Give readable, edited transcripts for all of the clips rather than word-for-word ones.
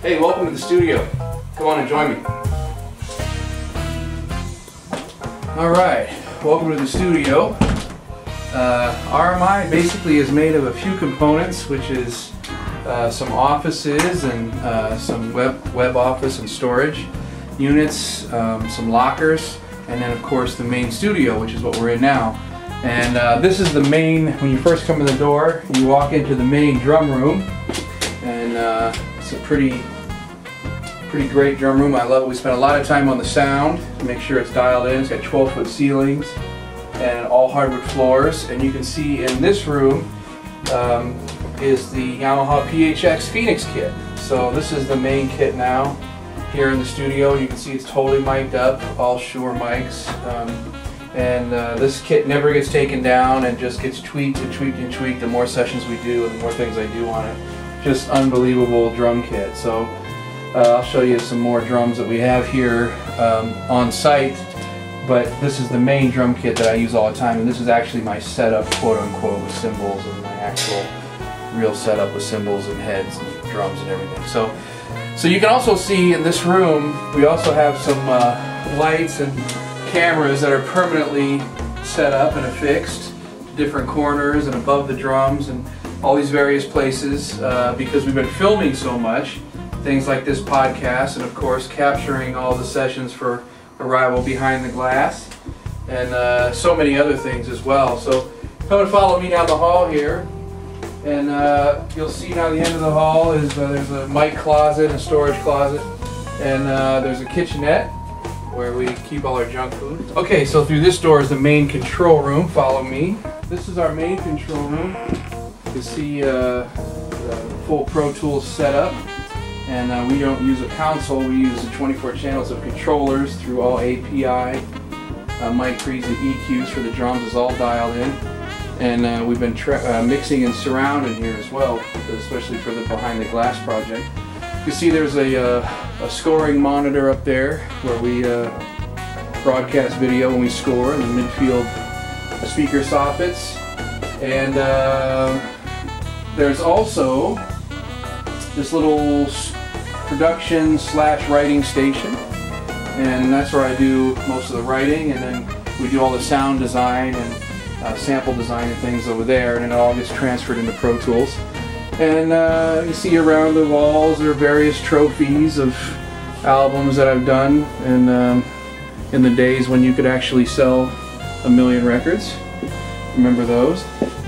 Hey, welcome to the studio. Come on and join me. Alright, welcome to the studio. RMI basically is made of a few components, which is some offices and some web office and storage units, some lockers, and then of course the main studio, which is what we're in now. And this is the main, when you first come in the door, you walk into the main drum room, and it's a pretty great drum room. I love it. We spent a lot of time on the sound to make sure it's dialed in. It's got 12-foot ceilings and all hardwood floors, and you can see in this room is the Yamaha PHX Phoenix kit. So this is the main kit now here in the studio. You can see it's totally mic'd up, all Shure mics, and this kit never gets taken down and just gets tweaked and tweaked and tweaked the more sessions we do and the more things I do on it. Just unbelievable drum kit. So I'll show you some more drums that we have here on site, but this is the main drum kit that I use all the time, and this is actually my setup, quote unquote, with cymbals, and my actual real setup with cymbals and heads and drums and everything. So you can also see in this room we also have some lights and cameras that are permanently set up and affixed to different corners and above the drums and all these various places because we've been filming so much. Things like this podcast, and of course capturing all the sessions for Arrival Behind the Glass, and so many other things as well. So come and follow me down the hall here, and you'll see now the end of the hall is there's a mic closet, a storage closet, and there's a kitchenette where we keep all our junk food. Okay, so through this door is the main control room. Follow me. This is our main control room. You can see the full Pro Tools setup. And we don't use a console, we use the 24 channels of controllers through all API. Mic pre's and EQs for the drums is all dialed in. And we've been mixing and surround in here as well, especially for the Behind the Glass project. You can see there's a scoring monitor up there where we broadcast video when we score, in the midfield speaker soffits. And there's also this little production / writing station, and that's where I do most of the writing, and then we do all the sound design and sample design and things over there, and it all gets transferred into Pro Tools. And you see around the walls there are various trophies of albums that I've done, and in the days when you could actually sell 1 million records. Remember those?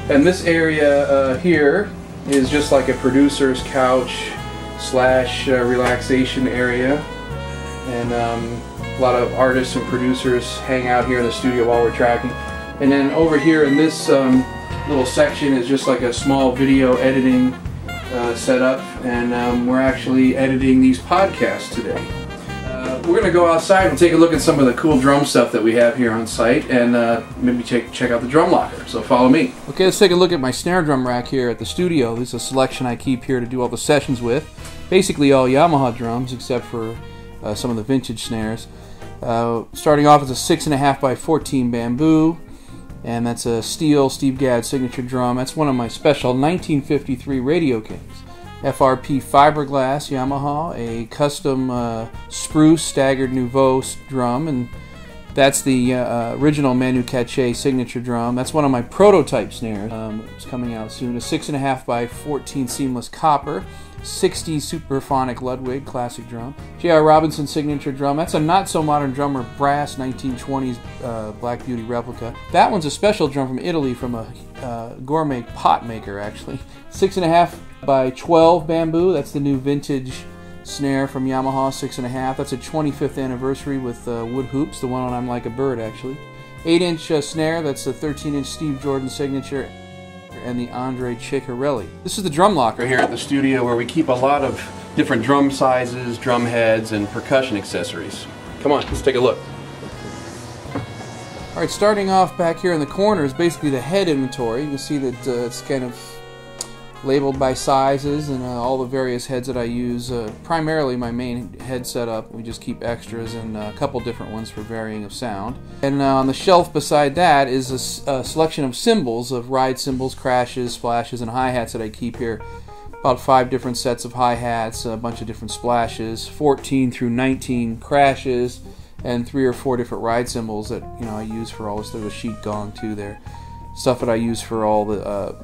And this area here is just like a producer's couch / relaxation area, and a lot of artists and producers hang out here in the studio while we're tracking. And then over here in this little section is just like a small video editing setup, and we're actually editing these podcasts today. We're going to go outside and take a look at some of the cool drum stuff that we have here on site, and maybe check out the drum locker. So follow me. Okay, let's take a look at my snare drum rack here at the studio. This is a selection I keep here to do all the sessions with. Basically all Yamaha drums except for some of the vintage snares. Starting off as a 6.5 by 14 bamboo, and that's a steel Steve Gadd signature drum. That's one of my special 1953 Radio Kings. FRP fiberglass Yamaha, a custom spruce staggered nouveau drum, and that's the original Manu Katché signature drum. That's one of my prototype snares. It's coming out soon. A 6.5 by 14 seamless copper, 60s Superphonic Ludwig classic drum. J.R. Robinson signature drum. That's a not so modern drummer brass 1920s Black Beauty replica. That one's a special drum from Italy from a gourmet pot maker actually. 6.5 by 12 bamboo. That's the new vintage snare from Yamaha, 6.5. That's a 25th anniversary with wood hoops, the one on I'm Like a Bird actually. 8-inch snare, that's the 13-inch Steve Jordan signature, and the Andre Ciccarelli. This is the drum locker here at the studio where we keep a lot of different drum sizes, drum heads, and percussion accessories. Come on, let's take a look. Alright, starting off back here in the corner is basically the head inventory. You can see that it's kind of labeled by sizes, and all the various heads that I use. Primarily my main head setup, we just keep extras and a couple different ones for varying of sound. And on the shelf beside that is a selection of cymbals, of ride cymbals, crashes, flashes, and hi-hats that I keep here. About 5 different sets of hi-hats, a bunch of different splashes, 14 through 19 crashes, and 3 or 4 different ride cymbals that I use for all this. There's a sheet gong too there. Stuff that I use for all the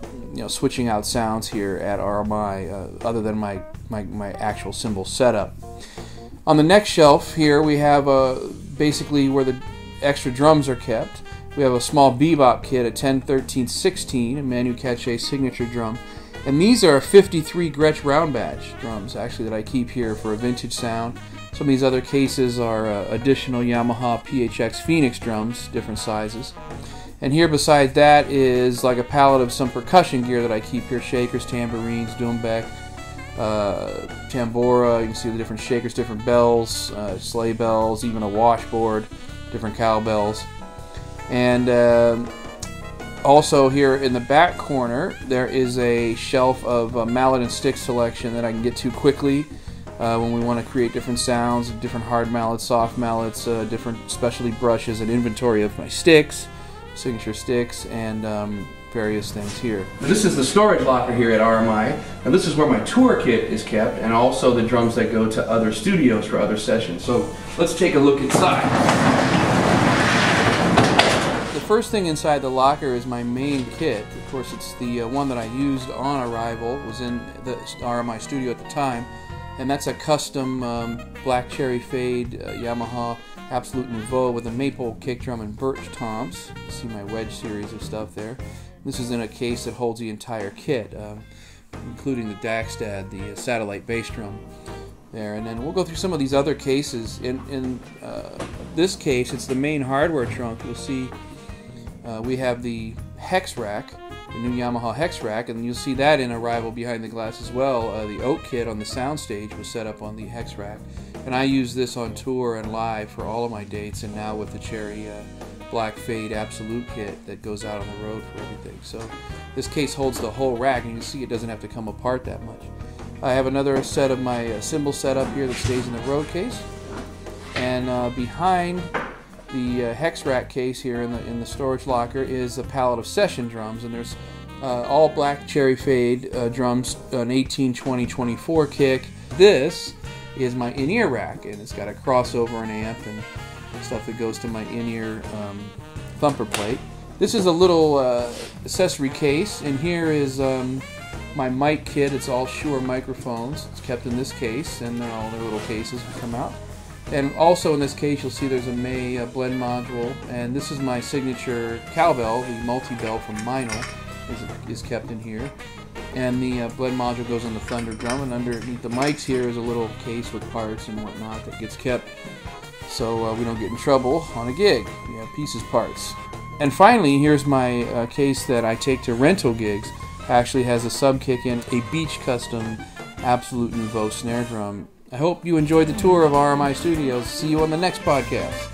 switching out sounds here at RMI, other than my actual cymbal setup. On the next shelf here we have basically where the extra drums are kept. We have a small bebop kit, a 10-13-16, a Manu Katché signature drum. And these are 53 Gretsch round badge drums, actually, that I keep here for a vintage sound. Some of these other cases are additional Yamaha PHX Phoenix drums, different sizes. And here beside that is like a palette of some percussion gear that I keep here: shakers, tambourines, doumbek, tambora. You can see the different shakers, different bells, sleigh bells, even a washboard, different cowbells. And also here in the back corner there is a shelf of mallet and stick selection that I can get to quickly when we want to create different sounds, different hard mallets, soft mallets, different specialty brushes, and inventory of my sticks, signature sticks, and various things here. This is the storage locker here at RMI, and this is where my tour kit is kept, and also the drums that go to other studios for other sessions. So let's take a look inside. The first thing inside the locker is my main kit. Of course, it's the one that I used on arrival. It was in the RMI studio at the time, and that's a custom black cherry fade Yamaha Absolute Nouveau with a maple kick drum and birch toms. You see my wedge series of stuff there. This is in a case that holds the entire kit, including the Dagstad, the satellite bass drum there. And then we'll go through some of these other cases. In this case, it's the main hardware trunk. You'll see we have the hex rack, the new Yamaha hex rack, and you'll see that in arrival behind the glass as well. The oak kit on the soundstage was set up on the hex rack, and I use this on tour and live for all of my dates, and now with the cherry black fade absolute kit that goes out on the road for everything. So this case holds the whole rack, and you can see it doesn't have to come apart that much. I have another set of my cymbal setup here that stays in the road case, and behind the hex rack case here in the storage locker is a palette of session drums, and there's all black cherry fade drums, an 18, 20, 24 kick. This is my in-ear rack, and it's got a crossover and amp and stuff that goes to my in-ear thumper plate. This is a little accessory case, and here is my mic kit. It's all Shure microphones. It's kept in this case, and all their little cases will come out. And also in this case you'll see there's a May blend module, and this is my signature cowbell, the multi-bell from Meinl, is kept in here. And the blend module goes on the Thunder drum, and underneath the mics here is a little case with parts and whatnot that gets kept so we don't get in trouble on a gig. We have pieces parts. And finally, here's my case that I take to rental gigs. Actually has a sub kick in, a Beach Custom Absolute Nouveau snare drum. I hope you enjoyed the tour of RMI Studios. See you on the next podcast.